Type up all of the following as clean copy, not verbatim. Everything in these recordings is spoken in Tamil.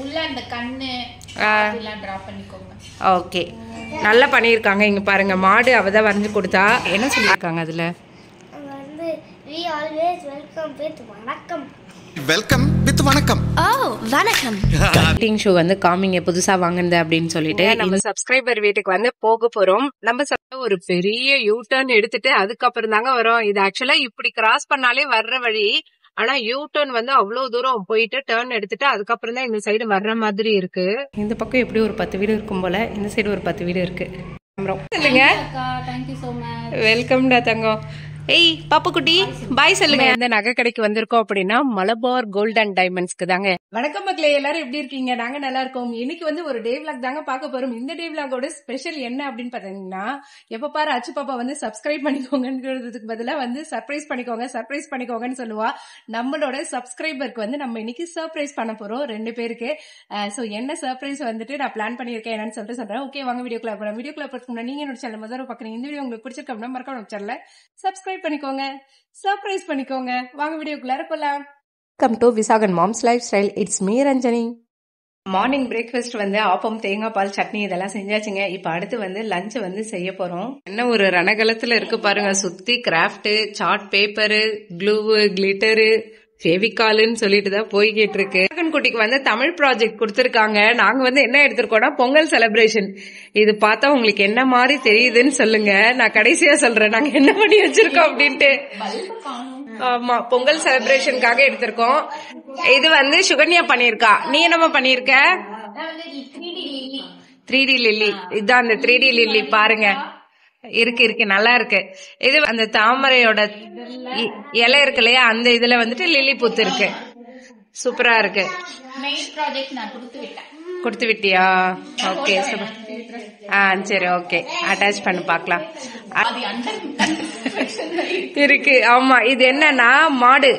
உள்ள அந்த கண்ணு அதெல்லாம் டிரா பண்ணிக்கோங்க. ஓகே, நல்லா பண்ணியிருக்காங்க. இங்கே பாருங்க, மாடு அவ தான் வரைஞ்சி கொடுத்தா. என்ன சொல்லியிருக்காங்க அதில்? வந்து we always welcome with வணக்கம். வெல்கம் வித் வணக்கம். வணக்கம். கட்டிங் ஷூ வந்து காமிங்க புதுசா வாங்குனது அப்படின்னு சொல்லிட்டு நம்ம சப்ஸ்கிரைபர் வீட்டுக்கு வந்து போக போறோம். நம்ம ஒரு பெரிய யூ டர்ன் எடுத்துட்டு அதுக்கப்புறம் தாங்க வரோம். இது ஆக்சுவலா இப்படி கிராஸ் பண்ணாலே வர்ற வழி. ஆனா யூ டர்ன் வந்து அவ்வளவு தூரம் போயிட்டு டர்ன் எடுத்துட்டு அதுக்கப்புறம் தான் இந்த சைடு வர்ற மாதிரி இருக்கு. இந்த பக்கம் எப்படி ஒரு 10 வீடு இருக்கும் போல, இந்த சைடு ஒரு 10 வீடு இருக்கு. சொல்லுங்க. வெல்கம்டா தங்கம். ஏய் பாப்பு குட்டி பாய் சொல்லுங்க. இந்த நகை கடைக்கு வந்திருக்கோம் அப்படின்னா மலபார் கோல்ட் அண்ட் டைமண்ட்ஸ்க்கு தாங்க. வணக்கம் மக்களே, எல்லாரும் எப்படி இருக்கீங்க? நாங்க நல்லா இருக்கோம். இன்னைக்கு வந்து ஒரு டே விளாக் தாங்க பார்க்க போறோம். இந்த டே விளாகோட ஸ்பெஷல் என்ன அப்படின்னு பாத்தீங்கன்னா, எப்ப பாரு அச்சு பாப்பா வந்து சப்ஸ்கிரைப் பண்ணிக்கோங்கிறதுக்கு பதிலா வந்து சர்ப்ரைஸ் பண்ணிக்கோங்கன்னு சொல்லுவா. நம்மளோட சப்ஸ்கிரைபருக்கு வந்து நம்ம இன்னைக்கு சர்ப்ரைஸ் பண்ண போறோம் 2 பேருக்கு. சோ என்ன சர்ப்ரைஸ் வந்துட்டு நான் பிளான் பண்ணிருக்கேன் என்னன்னு சொல்லிட்டு சொல்றேன். ஓகே வாங்க வீடியோக்குள்ள போலாம். வீடியோக்குள்ள போறதுக்கு நீங்க என்னோட சேனல் முதல்ல பாக்குறீங்க. இந்த வீடியோ உங்களுக்கு பிடிச்சிருக்க அப்படின்னா மறக்காம சேனலை சப்ஸ்கிரைப் பண்ணிக்கோங்க, சர்ப்ரைஸ் பண்ணிக்கோங்க. வாங்க வீடியோக்குள்ள போலாம். Welcome to Visakan moms life style. It's me Ranjani. Morning breakfast வந்து ஆப்பம், தேங்காய் பால் சட்னி இதெல்லாம் செஞ்சாச்சுங்க. இப்ப அடுத்து வந்து லஞ்ச் வந்து செய்ய போறோம். என்ன ஒரு ரணகலத்துல இருக்கு பாருங்க. சுத்தி கிராஃப்ட், சார்ட் பேப்பரு, க்ளூவு, கிளிட்டரு, ஃபெவிகால்னு சொல்லிட்டு தான் போய்கிட்டு இருக்கு. குட்டிக்கு வந்து தமிழ் ப்ராஜெக்ட் கொடுத்திருக்காங்க. நாங்க வந்து என்ன எடுத்திருக்கோம்னா பொங்கல் செலிப்ரேஷன். இது பார்த்தா உங்களுக்கு என்ன மாதிரி தெரியுதுன்னு சொல்லுங்க. நான் கடைசியா சொல்றேன் நாங்க என்ன பண்ணி வச்சிருக்கோம் அப்படின்ட்டு. ஆமா, பொங்கல் செலிப்ரேஷனுக்காக எடுத்திருக்கோம். இது வந்து சுகன்யா பண்ணிருக்கா. நீ என்னமா பண்ணிருக்க? 3D lily. இதுதான் அந்த 3D லில்லி பாருங்க. இருக்கு நல்லா இருக்கு. இது அந்த தாமரையோட இலை இருக்கு இல்லையா, அந்த இதுல வந்துட்டு லில்லி பூத்து இருக்கு. சூப்பரா இருக்கு. கொடுத்து விட்டியா? ஓகே சரி, ஓகே அட்டாச் பண்ணி பாக்கலாம். இருக்கு. ஆமா, இது என்னன்னா மாடு.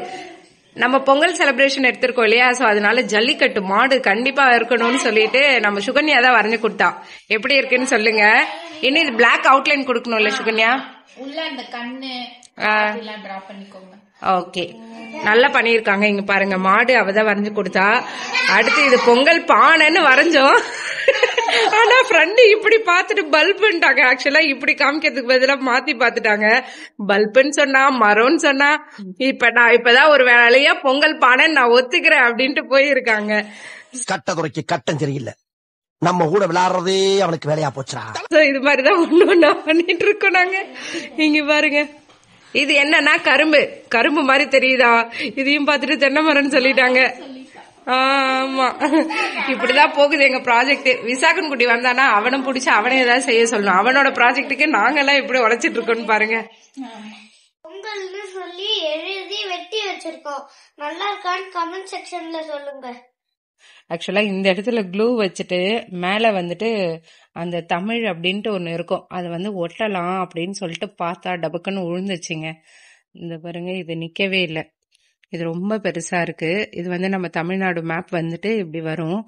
நம்ம பொங்கல் செலிப்ரேஷன் எடுத்திருக்கோம் இல்லையா, சோ அதனால ஜல்லிக்கட்டு மாடு கண்டிப்பா இருக்கணும்னு சொல்லிட்டு நம்ம சுகன்யா தான் வரைஞ்சு கொடுத்தா. எப்படி இருக்குன்னு சொல்லுங்க. இன்னும் இது பிளாக் அவுட்லைன் கொடுக்கணும்ல சுகன்யா? உள்ள அந்த கண்ணு அதெல்லாம் டிரா பண்ணிக்கோங்க. ஓகே, நல்லா பண்ணிருக்காங்க. இங்க பாருங்க, மாடு அவதான் வரைஞ்சு கொடுத்தா. அடுத்து இது பொங்கல் பானைன்னு வரைஞ்சோம். ஆனா ஃப்ரெண்டு இப்படி பாத்துட்டு பல்புன்ட்டாங்க. ஆக்சுவலா இப்படி காமிக்கிறதுக்கு பதிலா மாத்தி பாத்துட்டாங்க. பல்புன்னு சொன்னா, மரம்னு சொன்னா, நான் இப்பதான் ஒரு வேலையா பொங்கல் பானைன்னு நான் ஒத்துக்கிறேன் அப்படின்ட்டு போயிருக்காங்க. கட்டதுறைக்கு கட்டம் சரியில்லை, நம்ம கூட விளையாடுறதே அவனுக்கு வேலையா போச்சா. இது மாதிரிதான் ஒண்ணு பண்ணிட்டு இருக்கோம் நாங்க. இங்க பாருங்க, இது என்னன்னா கரும்பு மாதிரி தெரியுதா? இதையும் பார்த்துட்டு தென்னை மரம்னு சொல்லிட்டாங்க. ஆமா, இப்படிதான் போகுது எங்க ப்ராஜெக்ட். விசாகன் குட்டி வந்தானா அவனும் பிடிச்சி அவனே ஏதாவது செய்ய சொல்லணும். அவனோட ப்ராஜெக்டுக்கு நாங்க எல்லாம் இப்படி உழைச்சிட்டு இருக்கோம்னு பாருங்க. பொங்கல்னு சொல்லி எழுதி வெட்டி வச்சிருக்கோம். நல்லா இருக்கான்னு கமெண்ட் செக்ஷன்ல சொல்லுங்க. ஆக்சுவலா இந்த இடத்துல க்ளூ வச்சுட்டு மேல வந்துட்டு அந்த தமிழ் அப்படின்ட்டு ஒண்ணு இருக்கும், அது வந்து ஒட்டலாம் அப்படின்னு சொல்லிட்டு பார்த்தா டபக்குன்னு விழுந்துச்சுங்க. இந்த பாருங்க, இது நிக்கவே இல்லை. இது ரொம்ப பெருசா இருக்கு. இது வந்து நம்ம தமிழ்நாடு மேப் வந்துட்டு இப்படி வரும்.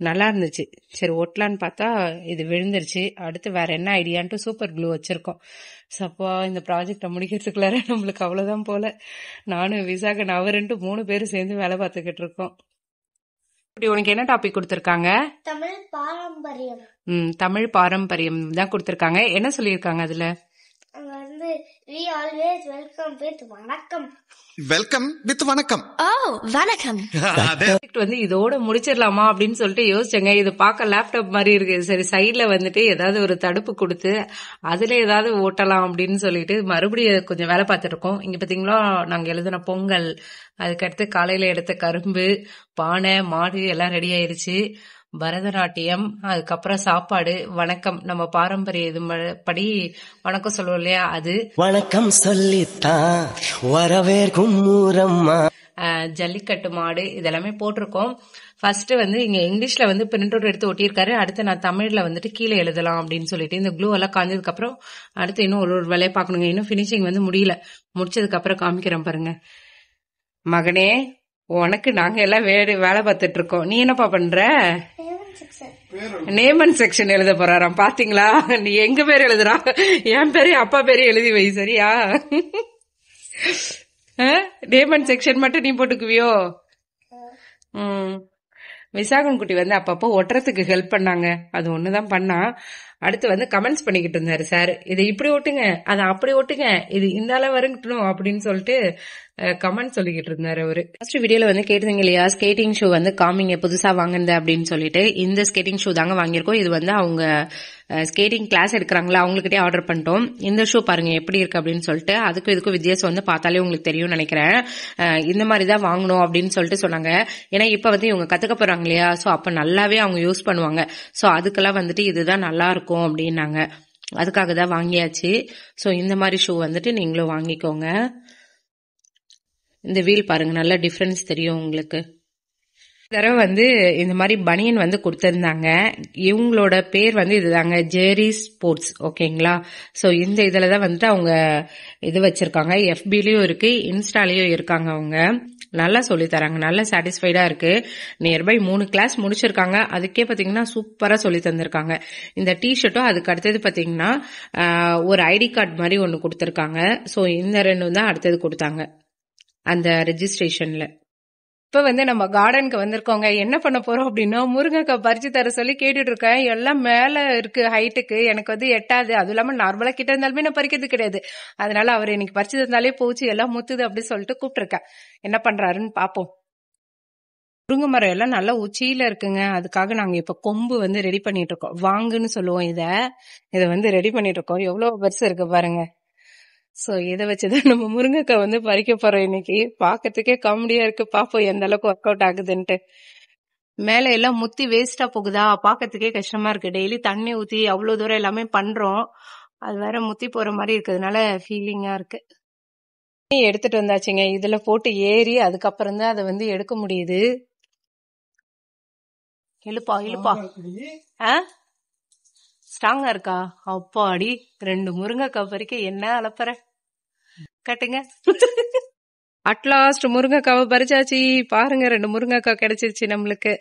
நல்லா இருந்துச்சு. சரி ஒட்டலான்னு பார்த்தா இது விழுந்துருச்சு. அடுத்து வேற என்ன ஐடியான்ட்டு சூப்பர் க்ளூ வச்சிருக்கோம். சப்பா, இந்த ப்ராஜெக்ட முடிக்கிறதுக்குள்ளார நம்மளுக்கு அவ்வளவுதான் போல. நானும் விசாகன் அவருன்ட்டு 3 பேரும் சேர்ந்து வேலை பார்த்துக்கிட்டு இருக்கோம். உனக்கு என்ன டாபிக் கொடுத்திருக்காங்க? தமிழ் பாரம்பரியம். தமிழ் பாரம்பரியம் தான் கொடுத்திருக்காங்க. என்ன சொல்லியிருக்காங்க அதுல? வந்து we always welcome with வணக்கம். வெல்கம் வித் வணக்கம். வணக்கம். வந்து இதோட முடிச்சிடலாமா அப்படின்னு சொல்லிட்டு யோசிச்சேங்க. இது பார்க்க லேப்டாப் மாதிரி இருக்கு. சரி சைட்ல வந்துட்டு ஏதாவது ஒரு தடுப்பு கொடுத்து அதுல ஏதாவது ஓட்டலாம் அப்படின்னு சொல்லிட்டு மறுபடியும் கொஞ்சம் வேலை பார்த்துட்டு இருக்கோம். இங்க பாத்தீங்களா, நாங்க எழுதின பொங்கல், அதுக்கடுத்து காலையில எடுத்த கரும்பு, பானை, மாடு எல்லாம் ரெடி ஆயிருச்சு. பரதநாட்டியம், அதுக்கப்புறம் சாப்பாடு, வணக்கம், நம்ம பாரம்பரிய இது படி வணக்கம் சொல்லுவோம் இல்லையா, அது வணக்கம் சொல்லித்தான் வரவேற்கும் ஊரம்மா, ஜல்லிக்கட்டு மாடு, இதெல்லாமே போட்டிருக்கோம். ஃபர்ஸ்ட் வந்து இங்க இங்கிலீஷ்ல வந்து பிரிண்ட் அவுட் எடுத்து ஒட்டியிருக்காரு. அடுத்து நான் தமிழ்ல வந்துட்டு கீழே எழுதலாம் அப்படின்னு சொல்லிட்டு இந்த க்ளூ எல்லாம் காஞ்சதுக்கு அப்புறம் அடுத்து இன்னும் ஒரு வேலையை பார்க்கணுங்க. இன்னும் பினிஷிங் வந்து முடியல. முடிச்சதுக்கு அப்புறம் காமிக்கிறேன் பாருங்க. மகனே, உனக்கு நாங்க எல்லாம் வேலை பார்த்துட்டு இருக்கோம். நீ என்னப்பா பண்ற? நேமன் செக்ஷன் எழுத போறாராம். பாத்தீங்களா, நீ எங்க பேர் எழுதுறா, என் பேரு அப்பா பேரு எழுதி வை, சரியா? நேமன் செக்ஷன் மட்டும் நீ போட்டுக்குவியோ? விசாகன் குட்டி வந்து அப்பப்போ ஒட்டுறதுக்கு ஹெல்ப் பண்ணாங்க. அது ஒண்ணுதான் பண்ணா. அடுத்து வந்து கமெண்ட்ஸ் பண்ணிக்கிட்டு இருந்தாரு சார். இதை இப்படி ஓட்டுங்க, அதை அப்படி ஓட்டுங்க, இது இந்த அளவு வரட்டும் அப்படின்னு சொல்லிட்டு கமெண்ட் சொல்லிக்கிட்டு இருந்தாரு அவரு. ஃபர்ஸ்ட் வீடியோல வந்து கேட்டிருந்தீங்க இல்லையா, ஸ்கேட்டிங் ஷூ வந்து காமிங்க புதுசா வாங்குனது அப்படின்னு சொல்லிட்டு. இந்த ஸ்கேட்டிங் ஷூ தாங்க வாங்கியிருக்கோம். இது வந்து அவங்க ஸ்கேட்டிங் கிளாஸ் எடுக்கிறாங்களா அவங்ககிட்டயே ஆர்டர் பண்ணிட்டோம். இந்த ஷூ பாருங்க எப்படி இருக்கு அப்படின்னு சொல்லிட்டு. அதுக்கும் இதுக்கும் வித்தியாசம் வந்து பார்த்தாலே உங்களுக்கு தெரியும் நினைக்கிறேன். இந்த மாதிரி தான் வாங்கணும் அப்படின்னு சொல்லிட்டு சொன்னாங்க. ஏன்னா இப்ப வந்து இவங்க கத்துக்க போறாங்க இல்லையா, சோ அப்ப நல்லாவே அவங்க யூஸ் பண்ணுவாங்க. சோ அதுக்கெல்லாம் வந்துட்டு இதுதான் நல்லா இருக்கும் அப்படின்னாங்க. அதுக்காக தான் வாங்கியாச்சு. சோ இந்த மாதிரி ஷூ வந்துட்டு நீங்களும் வாங்கிக்கோங்க. இந்த வீல் பாருங்க, நல்ல டிஃபரன்ஸ் தெரியும் உங்களுக்கு. தடவை வந்து இந்த மாதிரி பனியன் வந்து கொடுத்திருந்தாங்க. இவங்களோட பேர் வந்து இதுதாங்க, ஜெரி ஸ்போர்ட்ஸ். ஓகேங்களா. சோ இந்த இதுலதான் வந்துட்டு அவங்க இது வச்சிருக்காங்க. FB-லயும் இருக்கு, இன்ஸ்டாலயும் இருக்காங்க. அவங்க நல்லா சொல்லி தராங்க, நல்லா சாட்டிஸ்ஃபைடா இருக்கு. நியர்பை 3 கிளாஸ் முடிச்சிருக்காங்க. அதுக்கே பாத்தீங்கன்னா சூப்பரா சொல்லி தந்திருக்காங்க. இந்த டிஷர்ட்டும் அதுக்கு அடுத்தது பாத்தீங்கன்னா ஒரு ஐடி கார்டு மாதிரி ஒண்ணு கொடுத்திருக்காங்க. சோ இந்த 2 தான் அடுத்தது கொடுத்தாங்க அந்த ரெஜிஸ்ட்ரேஷன்ல. இப்ப வந்து நம்ம கார்டனுக்கு வந்திருக்கோங்க. என்ன பண்ண போறோம் அப்படின்னா, முருங்கைக்காய் பறிச்சு தர சொல்லி கேட்டுட்டு இருக்கேன். எல்லாம் மேல இருக்கு ஹைட்டுக்கு, எனக்கு வந்து எட்டாது. அதுவும் இல்லாம நார்மலா கிட்ட இருந்தாலுமே நான் பறிக்கிறது கிடையாது. அதனால அவர் இன்னைக்கு பறிச்சு தந்தாலே போச்சு, எல்லாம் முத்துது அப்படின்னு சொல்லிட்டு கூப்பிட்டுருக்கேன். என்ன பண்றாருன்னு பாப்போம். முருங்கை மரம் எல்லாம் நல்லா உச்சியில இருக்குங்க. அதுக்காக நாங்க இப்ப கொம்பு வந்து ரெடி பண்ணிட்டு இருக்கோம். வாங்குன்னு சொல்லுவோம் இத வந்து ரெடி பண்ணிட்டு இருக்கோம். எவ்வளவு பெருசு இருக்கு பாருங்க. சோ இதை வச்சுதான் நம்ம முருங்கைக்காய் வந்து பறிக்க போறோம் இன்னைக்கு. பாக்கிறதுக்கே காமெடியா இருக்கு. பாப்போம் எந்த அளவுக்கு ஒர்க் அவுட் ஆகுதுன்ட்டு. மேல எல்லாம் முத்தி வேஸ்டா போகுதா, பாக்கிறதுக்கே கஷ்டமா இருக்கு. டெய்லி தண்ணி ஊத்தி அவ்வளவு தூரம் எல்லாமே பண்றோம். அது வேற முத்தி போற மாதிரி இருக்கிறதுனால ஃபீலிங்கா இருக்கு. எடுத்துட்டு வந்தாச்சுங்க. இதுல போட்டு ஏறி அதுக்கப்புறம் தான் அதை வந்து எடுக்க முடியுது. இழுப்பா ஸ்ட்ராங்கா இருக்கா? அப்பாடி, 2 முருங்கைக்காய் பறிக்க என்ன அலப்பற. கட்டுங்க. அட்லாஸ்ட் முருங்கைக்காவை பறிச்சாச்சு. பாருங்க, 2 முருங்கைக்காய் கிடைச்சிருச்சு நம்மளுக்கு.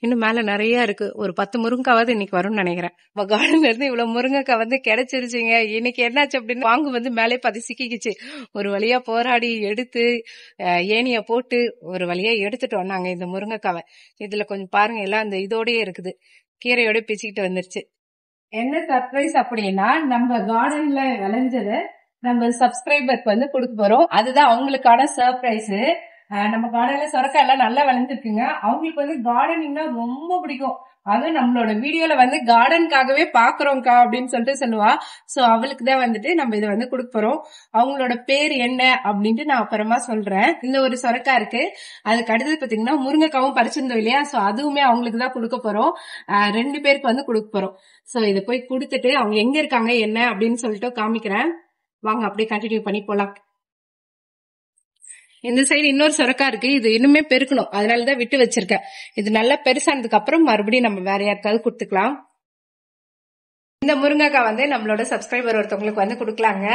இன்னும் மேல நிறைய இருக்கு. ஒரு 10 முருங்கைக்காவது இன்னைக்கு வரும்னு நினைக்கிறேன். கார்டன்ல இருந்து இவ்வளவு முருங்கைக்காய் வந்து கிடைச்சிருச்சுங்க. இன்னைக்கு என்னாச்சு அப்படின்னு, வாங்கு வந்து மேலே பாதி சிக்கிக்குச்சு. ஒரு வழியா போராடி எடுத்து ஏனிய போட்டு ஒரு வழியா எடுத்துட்டோம் நாங்க இந்த முருங்கைக்காவை. இதுல கொஞ்சம் பாருங்க, எல்லாம் அந்த இதோடயே இருக்குது, கீரையோட பிச்சுக்கிட்டு வந்துருச்சு. என்ன சர்ப்ரைஸ் அப்படின்னா, நம்ம கார்டன்ல விளைஞ்சது நம்ம சப்ஸ்கிரைபருக்கு வந்து கொடுக்க போறோம். அதுதான் அவங்களுக்கான சர்ப்ரைஸ். நம்ம கார்டன்ல சொரக்காய் எல்லாம் நல்லா விளைஞ்சிருக்குங்க. அவங்களுக்கு வந்து கார்டனிங்னா ரொம்ப பிடிக்கும். அதுவும் நம்மளோட வீடியோல வந்து கார்டனுக்காகவே பாக்குறோம்க்கா அப்படின்னு சொல்லிட்டு சொல்லுவா. சோ அவளுக்கு தான் வந்துட்டு நம்ம இதை வந்து கொடுக்க போறோம். அவங்களோட பேர் என்ன அப்படின்ட்டு நான் அப்புறமா சொல்றேன். இந்த ஒரு சொரக்காய் இருக்கு. அதுக்கு அடுத்தது பாத்தீங்கன்னா முருங்கைக்காவும் பறிச்சிருந்தோம் இல்லையா, சோ அதுவுமே அவங்களுக்கு தான் கொடுக்க போறோம். 2 பேருக்கு வந்து கொடுக்க போறோம். சோ இதை போய் கொடுத்துட்டு அவங்க எங்க இருக்காங்க என்ன அப்படின்னு சொல்லிட்டு காமிக்கிறேன். வாங்க அப்படியே கண்டினியூ பண்ணி போலாம். இந்த சைடு இன்னொரு சொரக்காய் இருக்கு. இது இன்னுமே பெருக்கணும், அதனாலதான் விட்டு வச்சிருக்கேன். இது நல்லா பெருசானதுக்கு அப்புறம் மறுபடியும் நம்ம வேற யாருக்காவது கொடுத்துக்கலாம். இந்த முருங்கைக்காய் வந்து நம்மளோட சப்ஸ்கிரைபர் ஒருத்தவங்களுக்கு வந்து கொடுக்கலாங்க.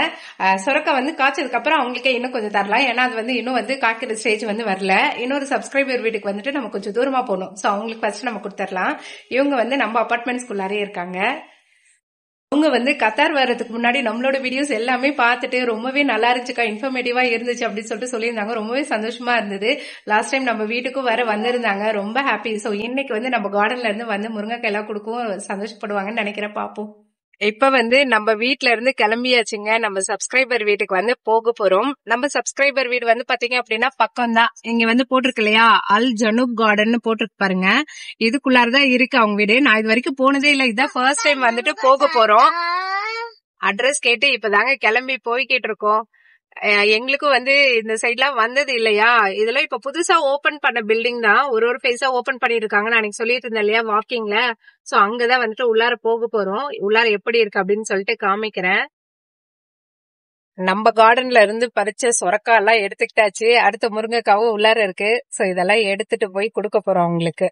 சொரக்காய் வந்து காய்ச்சதுக்கு அப்புறம் அவங்களுக்கே இன்னும் கொஞ்சம் தரலாம். ஏன்னா அது வந்து இன்னும் வந்து காய்க்கிற ஸ்டேஜ் வந்து வரல. இன்னொரு சப்ஸ்கிரைபர் வீட்டுக்கு வந்துட்டு நம்ம கொஞ்சம் தூரமா போகணும். சோ அவங்களுக்கு ஃபர்ஸ்ட் நம்ம கொடுத்துடலாம். இவங்க வந்து நம்ம அபார்ட்மெண்ட்ஸ்குள்ளாரே இருக்காங்க. அவங்க வந்து கத்தார் வர்றதுக்கு முன்னாடி நம்மளோட வீடியோஸ் எல்லாமே பார்த்துட்டு ரொம்பவே நல்லா இருந்துச்சுக்கா, இன்ஃபர்மேட்டிவா இருந்துச்சு அப்படின்னு சொல்லிட்டு சொல்லியிருந்தாங்க. ரொம்பவே சந்தோஷமா இருந்தது. லாஸ்ட் டைம் நம்ம வீட்டுக்கும் வர வந்திருந்தாங்க. ரொம்ப ஹாப்பி. சோ இன்னைக்கு வந்து நம்ம கார்டன்ல இருந்து வந்து முருங்கைக்காய் எல்லாம் கொடுக்கவும் சந்தோஷப்படுவாங்கன்னு நினைக்கிறேன். பாப்போம். இப்ப வந்து நம்ம வீட்ல இருந்து கிளம்பியாச்சுங்க. நம்ம சப்ஸ்கிரைபர் வீட்டுக்கு வந்து போக போறோம். நம்ம சப்ஸ்கிரைபர் வீடு வந்து பாத்தீங்க அப்படின்னா பக்கம் தான். இங்க வந்து போட்டிருக்கு இல்லையா, அல் ஜனூப் கார்டன் போட்டிருக்கு பாருங்க. இதுக்குள்ளாரதான் இருக்கு அவங்க வீடு. நான் இது வரைக்கும் போனதே இல்ல. இதான் ஃபர்ஸ்ட் டைம் வந்துட்டு போக போறோம். அட்ரஸ் கேட்டு இப்பதாங்க கிளம்பி போய்கிட்டு இருக்கோம். எங்களுக்கும் வந்து இந்த சைட்லாம் வந்தது இல்லையா. இதெல்லாம் இப்ப புதுசா ஓபன் பண்ண பில்டிங் தான். ஒரு ஃபேஸா ஓபன் பண்ணிருக்காங்க. நான் அன்னைக்கு சொல்லிட்டு இருந்தேன் இல்லையா வாக்கிங்ல. சோ அங்கதான் வந்துட்டு உள்ளார போக போறோம். உள்ளார எப்படி இருக்கு அப்படின்னு சொல்லிட்டு காமிக்கிறேன். நம்ம கார்டன்ல இருந்து பறிச்ச சொரக்காய் எல்லாம் எடுத்துக்கிட்டாச்சு. அடுத்த முருங்கைக்காவும் உள்ளார இருக்கு. சோ இதெல்லாம் எடுத்துட்டு போய் கொடுக்க போறோம் அவங்களுக்கு.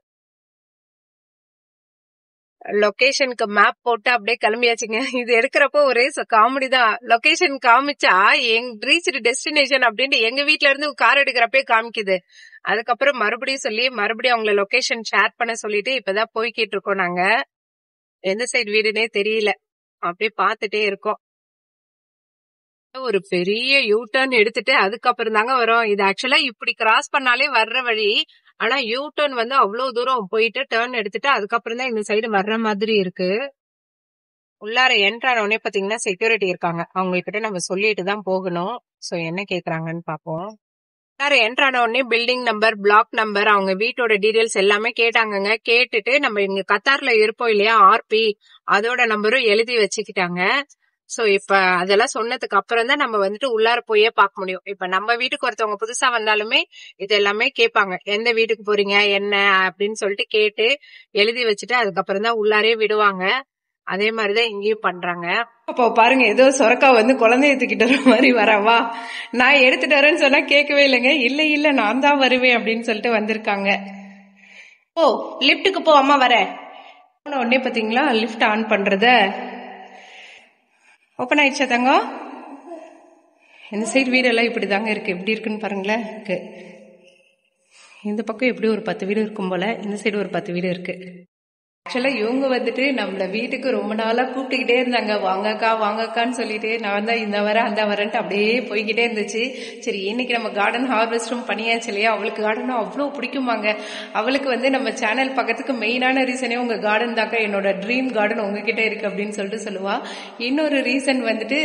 லொகேஷனுக்கு மேப் போட்டு அப்படியே கிளம்பியாச்சுங்க. இது எடுக்கிறப்போ ஒரே காமெடி தான். லொகேஷன் காமிச்சா ரீச்டு டெஸ்டினேஷன் அப்படின்ட்டு எங்க வீட்ல இருந்து கார் எடுக்கிறப்பே காமிக்குது. அதுக்கப்புறம் மறுபடியும் அவங்கள லொகேஷன் ஷேர் பண்ண சொல்லிட்டு இப்பதான் போய்கிட்டு இருக்கோம். நாங்க எந்த சைடு வீடுனே தெரியல, அப்படியே பாத்துட்டே இருக்கோம். ஒரு பெரிய யூ டர்ன் எடுத்துட்டு அதுக்கப்புறம் தாங்க வரும். இது ஆக்சுவலா இப்படி கிராஸ் பண்ணாலே வர்ற வழி. ஆனா யூ டர்ன் வந்து அவ்வளவு தூரம் போயிட்டு டர்ன் எடுத்துட்டு அதுக்கப்புறம் தான் இந்த சைடு வர்ற மாதிரி இருக்கு. உள்ளார என்ட்ரான உடனே பாத்தீங்கன்னா செக்யூரிட்டி இருக்காங்க, அவங்க கிட்ட நம்ம சொல்லிட்டு தான் போகணும். சோ என்ன கேக்குறாங்கன்னு பாப்போம். உள்ளார என்ட்ரான உடனே பில்டிங் நம்பர், பிளாக் நம்பர், அவங்க வீட்டோட டீடைல்ஸ் எல்லாமே கேட்டாங்கங்க. கேட்டுட்டு நம்ம இங்க கத்தார்ல இருப்போம் இல்லையா ஆர்பி, அதோட நம்பரும் எழுதி வச்சுக்கிட்டாங்க. சோ இப்ப அதெல்லாம் சொன்னதுக்கு அப்புறம் தான் நம்ம வந்துட்டு உள்ளார போயே பார்க்க முடியும். இப்ப நம்ம வீட்டுக்கு ஒருத்தவங்க புதுசா வந்தாலுமே இது எல்லாமே கேட்பாங்க, எந்த வீட்டுக்கு போறீங்க என்ன அப்படின்னு சொல்லிட்டு கேட்டு எழுதி வச்சுட்டு அதுக்கப்புறம் தான் உள்ளாரே விடுவாங்க. அதே மாதிரிதான் இங்கேயும் பண்றாங்க. அப்போ பாருங்க, ஏதோ சொரக்கா வந்து குழந்தைய தூக்கிட்டு வர மாதிரி வரவா, நான் எடுத்துட்டு வரேன்னு சொன்னா கேட்கவே இல்லைங்க. இல்ல நான் தான் வருவேன் அப்படின்னு சொல்லிட்டு வந்திருக்காங்க. ஓ லிப்டுக்கு போ அம்மா வர உடனே பாத்தீங்களா லிப்ட் ஆன் பண்றத ஓபன் ஆயிடுச்சா தங்கம்? இந்த சைடு வீடெல்லாம் இப்படி தாங்க இருக்கு. எப்படி இருக்குன்னு பாருங்களேன். இந்த பக்கம் எப்படி ஒரு 10 வீடு இருக்கும் போல, இந்த சைடு ஒரு 10 வீடு இருக்கு. ஆக்சுவலா இவங்க வந்துட்டு நம்மள வீட்டுக்கு ரொம்ப நாளா கூப்பிட்டுக்கிட்டே இருந்தாங்க, வாங்கக்கா வாங்கக்கான்னு சொல்லிட்டு. நான் தான் இந்த வரேன் அந்த வரேன்ட்டு அப்படியே போய்கிட்டே இருந்துச்சு. சரி இன்னைக்கு நம்ம கார்டன் ஹார்வெஸ்டும் பண்ணியாச்சு இல்லையா. அவளுக்கு கார்டனும் அவ்வளோ பிடிக்குமாங்க. அவளுக்கு வந்து நம்ம சேனல் பக்கத்துக்கு மெயினான ரீசனே உங்க கார்டன் தாக்கா, என்னோட ட்ரீம் கார்டன் உங்ககிட்ட இருக்கு அப்படின்னு சொல்லிட்டு சொல்லுவா. இன்னொரு ரீசன் வந்துட்டு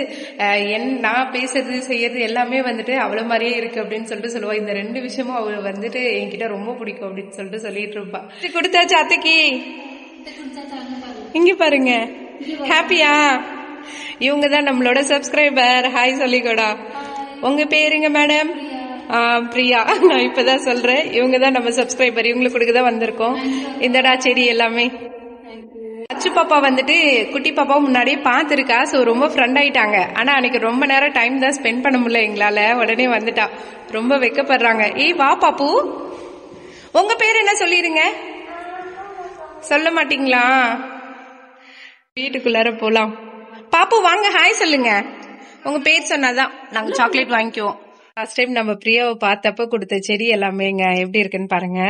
நான் பேசுறது செய்யறது எல்லாமே வந்துட்டு அவ்வளோ மாதிரியே இருக்கு அப்படின்னு சொல்லிட்டு சொல்லுவா. இந்த 2 விஷயமும் அவள் வந்துட்டு என்கிட்ட ரொம்ப பிடிக்கும் அப்படின்னு சொல்லிட்டு சொல்லிட்டு இருப்பா. கொடுத்தாச்சு அத்தைக்கு, இங்க பாருங்க. ஹாப்பியா? இவங்க தான் நம்மளோட சப்ஸ்கிரைபர். ஹாய் சொல்லிக்கோடா. உங்க பேருங்க மேடம்? பிரியா. நான் இப்பதான் சொல்றேன், இவங்க தான் நம்ம சப்ஸ்கிரைபர். இவங்களுக்கு கொடுக்கதான் வந்திருக்கோம். இந்தடா செடி எல்லாமே. அச்சு பாப்பா வந்துட்டு குட்டி பாப்பா முன்னாடியே பாத்துருக்கா. சோ ரொம்ப ஃப்ரெண்ட் ஆயிட்டாங்க. ஆனா அன்னைக்கு ரொம்ப நேரம் டைம் தான் ஸ்பெண்ட் பண்ண முடியல எங்களால. உடனே வந்துட்டா. ரொம்ப வெக்கப்படுறாங்க. ஏய் வா பாப்பு, உங்க பேர் என்ன சொல்லிருங்க. சொல்ல மாட்டீங்களா? வீட்டுக்குள்ளார போலாம். பாப்பு வாங்க ஹாய் சொல்லுங்க. உங்க பேர் சொன்னாதான் நாங்க சாக்லேட் வாங்கிக்குவோம். லாஸ்ட் டைம் நம்ம பிரியாவை பார்த்தப்ப கொடுத்த செடி எல்லாமேங்க எப்படி இருக்குன்னு பாருங்க.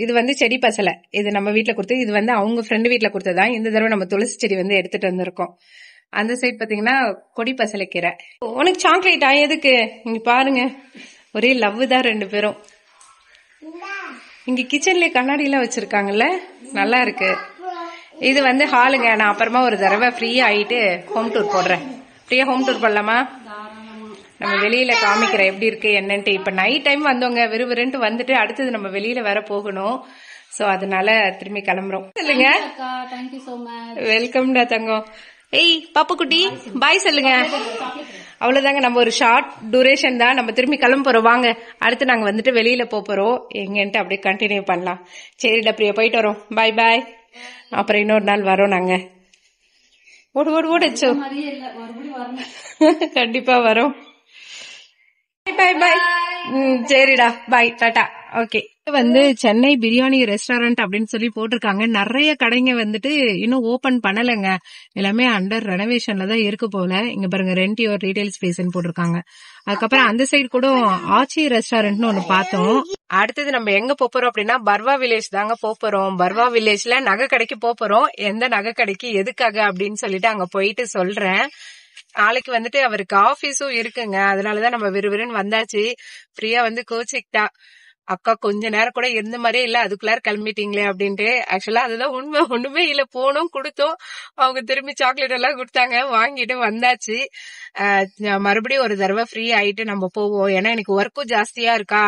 இது வந்து செடி பசலை, இது நம்ம வீட்டுல கொடுத்து, இது வந்து அவங்க ஃப்ரெண்டு வீட்டுல கொடுத்ததான். இந்த தடவை நம்ம துளசி செடி வந்து எடுத்துட்டு வந்திருக்கோம். அந்த சைட் பாத்தீங்கன்னா கொடி பசலைக்கீரை. உனக்கு சாக்லேட்டா? எதுக்கு? இங்க பாருங்க, ஒரே லவ் தான் 2 பேரும். இங்க கிச்சன்ல கண்ணாடி எல்லாம் வச்சிருக்காங்கல்ல, நல்லா இருக்கு. இது வந்து ஹாலுங்க. நான் அப்புறமா ஒரு தடவை ஃப்ரீயா ஆயிட்டு ஹோம் டூர் போடுறேன். ஃப்ரீயா ஹோம் டூர் பண்ணலாமா? நம்ம வெளியில காமிக்கிறேன் எப்படி இருக்கு என்னன்ட்டு. இப்ப நைட் டைம் வந்தவங்க விறுவிறுன்ட்டு வந்துட்டு அடுத்தது நம்ம வெளியில வேற போகணும். சோ அதனால திரும்பி கிளம்புறோம். சொல்லுங்க. வெல்கம்டா தங்கம். ஏய் பாப்பு குட்டி பாய் சொல்லுங்க. அவ்வளவுதாங்க, நம்ம ஒரு ஷார்ட் டூரேஷன் தான். நம்ம திரும்பி கிளம்ப போறோம். வாங்க அடுத்து நாங்க வந்துட்டு வெளியில போறோம். எங்கன்ட்டு அப்படியே கண்டினியூ பண்ணலாம். சரிடா பிரியா, போயிட்டு வரோம். பாய் பாய். அப்புறம் இன்னொரு நாள் வரோம் நாங்க. ஓடு ஓடு ஓடுச்சோ. கண்டிப்பா வரோம். பாய் பாய். சரிடா பாய் டாடா. ஓகே. வந்து சென்னை பிரியாணி ரெஸ்டாரண்ட் அப்படின்னு சொல்லி போட்டிருக்காங்க. நிறைய கடைங்க வந்துட்டு இன்னும் ஓபன் பண்ணலைங்க. எல்லாமே அண்டர் ரெனோவேஷன்ல தான் இருக்கு போல. இங்க பாருங்க, ரெண்ட் யுவர் ரீட்டைல் ஸ்பேஸ்ன்னு போட்டிருக்காங்க. அதுக்கப்புறம் அந்த சைடு கூட ஆச்சி ரெஸ்டாரண்ட்னு ஒண்ணு பார்த்தோம். அடுத்தது நம்ம எங்க போறோம் அப்படின்னா பர்வா வில்லேஜ் தாங்க போறோம். பர்வா வில்லேஜ்ல நகை கடைக்கு போறோம். எந்த நகை கடைக்கு எதுக்காக அப்படின்னு சொல்லிட்டு அங்க போயிட்டு சொல்றேன். நாளைக்கு வந்துட்டு அவருக்கு ஆபீஸும் இருக்குங்க. அதனாலதான் நம்ம விறுவிறுன்னு வந்தாச்சு. பிரியா வந்து கோச்சிக்கிட்டா, அக்கா கொஞ்ச நேரம் கூட இருந்த மாதிரியே இல்ல, அதுக்குள்ளார கிளம்பிட்டீங்களே அப்படின்ட்டு. ஆக்சுவலா அதுதான் உண்மை. ஒண்ணுமே இல்ல, போனோம் கொடுத்தோம், அவங்க திரும்பி சாக்லேட் எல்லாம் கொடுத்தாங்க, வாங்கிட்டு வந்தாச்சு. மறுபடியும் ஒரு தடவை ஃப்ரீ ஆயிட்டு நம்ம போவோம். ஏன்னா எனக்கு ஒர்க்கும் ஜாஸ்தியா இருக்கா.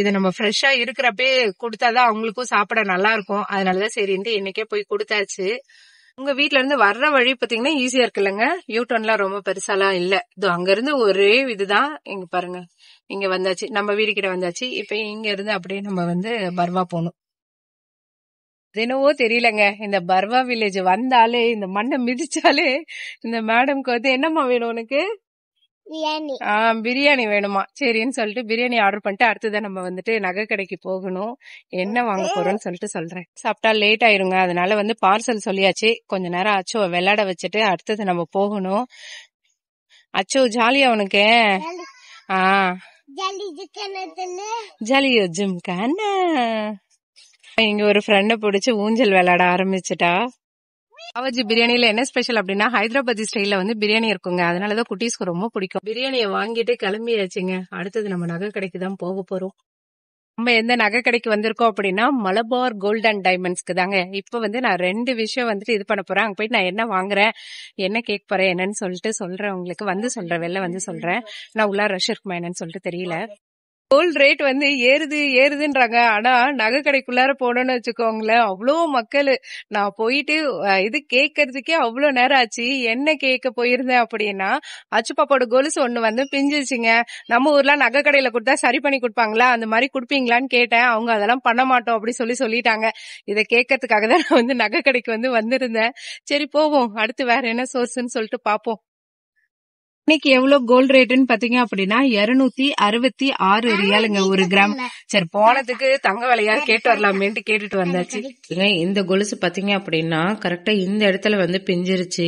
இது நம்ம ஃப்ரெஷ்ஷா இருக்கிறப்பே கொடுத்தாதான் அவங்களுக்கும் சாப்பிட நல்லா இருக்கும். அதனாலதான் சரின்ட்டு இன்னைக்கே போய் கொடுத்தாச்சு. உங்க வீட்ல இருந்து வர்ற வழி பாத்தீங்கன்னா ஈஸியா இருக்கு இல்லங்க. யூடர்ன்லாம் ரொம்ப பெருசாலாம் இல்ல. இது அங்க இருந்து ஒரே இதுதான். இங்க பாருங்க, இங்க வந்தாச்சு, நம்ம வீடு கிட்ட வந்தாச்சு. இப்ப இங்க இருந்து அப்படியே நம்ம வந்து பர்வா போகணும். என்னவோ தெரியலங்க, இந்த பர்வா வில்லேஜ் வந்தாலே, இந்த மண்ணை மிதிச்சாலே இந்த மேடம்க்கு வந்து என்னம்மா வேணும் உனக்கு? பிரியாணி வேணுமா? சரின்னு சொல்லிட்டு பிரியாணி ஆர்டர் பண்ணிட்டு அடுத்ததான் நம்ம வந்துட்டு நகை கடைக்கு போகணும். என்ன வாங்க போறோம்னு சொல்லிட்டு சொல்றேன். சாப்பிட்டா லேட் ஆயிருங்க, அதனால வந்து பார்சல் சொல்லியாச்சு. கொஞ்ச நேரம் அச்சோ விளையாட வச்சுட்டு அடுத்தது நம்ம போகணும். அச்சோ ஜாலியா உனக்கு? ஜாலியோ ஜிம்கான. இங்க ஒரு ஃப்ரெண்ட பிடிச்சு ஊஞ்சல் விளையாட ஆரம்பிச்சுட்டா. பாவாஜி பிரியாணில என்ன ஸ்பெஷல் அப்படின்னா ஹைதராபாதி ஸ்டைல்ல வந்து பிரியாணி இருக்குங்க. அதனாலதான் குட்டீஸ்க்கு ரொம்ப பிடிக்கும். பிரியாணியை வாங்கிட்டு கிளம்பியாச்சுங்க. அடுத்தது நம்ம நகை கடைக்கு தான் போக போறோம். நம்ம எந்த நகை கடைக்கு வந்திருக்கோம் அப்படின்னா மலபார் கோல்ட் அண்ட் டைமண்ட்ஸ்க்கு தாங்க. இப்ப வந்து நான் 2 விஷயம் வந்துட்டு இது பண்ண போறேன். அங்க போயிட்டு நான் என்ன வாங்குறேன், என்ன கேட்க போறேன் என்னன்னு சொல்லிட்டு சொல்றேன். உங்களுக்கு வந்து சொல்றேன், வெளில வந்து சொல்றேன். நான் உள்ள ரஷ் இருக்குமா என்னன்னு சொல்லிட்டு தெரியல. கோல்ட் ரேட் வந்து ஏறுதுன்றாங்க. ஆனா நகை கடைக்குள்ளார போனோம்னு வச்சுக்கோங்களேன், அவ்வளோ மக்கள். நான் போயிட்டு இது கேட்கறதுக்கே அவ்வளோ நேரம் ஆச்சு. என்ன கேட்க போயிருந்தேன் அப்படின்னா, அச்சுப்பாப்போட கொலுசு ஒண்ணு வந்து பிஞ்சிருச்சுங்க. நம்ம ஊர்ல நகை கடையில கொடுத்தா சரி பண்ணி கொடுப்பாங்களா, அந்த மாதிரி கொடுப்பீங்களான்னு கேட்டேன். அவங்க அதெல்லாம் பண்ண மாட்டோம் அப்படி சொல்லிட்டாங்க. இதை கேட்கறதுக்காக தான் நான் வந்து நகை கடைக்கு வந்து வந்திருந்தேன். சரி போவோம், அடுத்து வேற என்ன சோர்ஸ்ன்னு சொல்லிட்டு பாப்போம். இன்னைக்கு எவ்வளவு கோல்ட் ரேட்னு பாத்தீங்க அப்படின்னா 266 ரியாலுங்க 1 கிராம். சரி போனதுக்கு தங்க விலையா கேட்டு வரலாமேன்ட்டு கேட்டுட்டு வந்தாச்சு. இந்த கொலுசு பாத்தீங்க அப்படின்னா கரெக்டா இந்த இடத்துல வந்து பிஞ்சிருச்சு.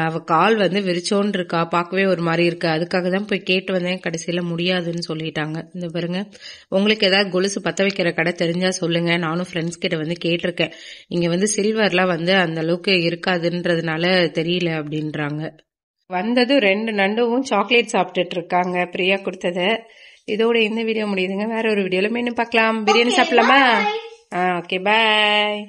அவ கால் வந்து விரிச்சோன்னு இருக்கா, பார்க்கவே ஒரு மாதிரி இருக்கு. அதுக்காக தான் போய் கேட்டு வந்தேன். கடைசியில முடியாதுன்னு சொல்லிட்டாங்க. இந்த பாருங்க, உங்களுக்கு ஏதாவது கொலுசு பத்த வைக்கிற கடை தெரிஞ்சா சொல்லுங்க. நானும் ஃப்ரெண்ட்ஸ் கிட்ட வந்து கேட்டிருக்கேன். இங்க வந்து சில்வர்லாம் வந்து அந்த அளவுக்கு இருக்காதுன்றதுனால தெரியல அப்படின்றாங்க. வந்தது 2 நண்டுவும் சாக்லேட் சாப்பிட்டுட்டு இருக்காங்க, பிரியா கொடுத்தத. இதோட இந்த வீடியோ முடியுதுங்க. வேற ஒரு வீடியோல மீண்டும் பார்க்கலாம். பிரியாணி சாப்பிடலாமா? ஓகே, பாய்.